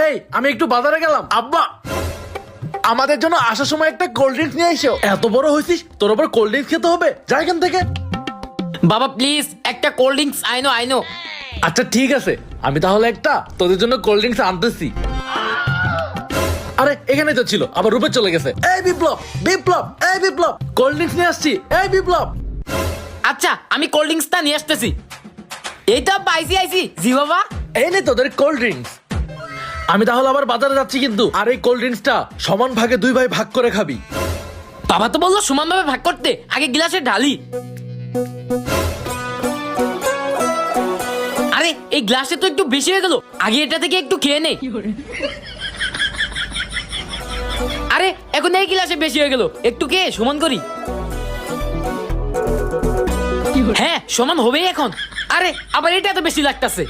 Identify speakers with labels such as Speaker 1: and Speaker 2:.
Speaker 1: এই আমি একটু বাজারে গেলাম। আব্বা আমাদের জন্য আসার সময় একটা কোল্ড ড্রিঙ্কস নিয়ে এসো। এত বড় হয়েছিস তোর আবার কোল্ড ড্রিঙ্কস খেতে হবে? যা এখান থেকে।
Speaker 2: বাবা প্লিজ একটা কোল্ড ড্রিঙ্কস আইনো।
Speaker 1: আচ্ছা ঠিক আছে, আমি তাহলে একটা তোদের জন্য কোল্ড ড্রিঙ্কস আনতেছি। আরে এখানে তো ছিল, আবার রূপে চলে গেছে। এই বিপ্লব বিপ্লব এই বিপ্লব, কোল্ড ড্রিঙ্কস নিয়ে আসছি। এই বিপ্লব।
Speaker 2: আচ্ছা আমি কোল্ড ড্রিঙ্কসটা নিয়ে আসতেছি। এই তো আব্বা আইসি জি বাবা।
Speaker 1: এই নে তোদের কোল্ড ড্রিঙ্কস। আমি তাহলে আবার বাজারে যাচ্ছি কিন্তু, আর এই কোল্ড ড্রিঙ্কসটা সমান ভাগে 2 ভাই ভাগ করে খাবি।
Speaker 2: বাবা তো বললো সমানভাবে ভাগ করতে, আগে গ্লাসে ঢালি। আরে এই গ্লাসে তো একটু বেশি হয়ে গেল, আগে এটা থেকে একটু খেয়ে নেই। আরে এখন এই গ্লাসে বেশি হয়ে গেল, একটু খেয়ে সমান করি। হ্যাঁ সমান হবেই এখন। আরে আবার এটা তো বেশি লাগতেছে।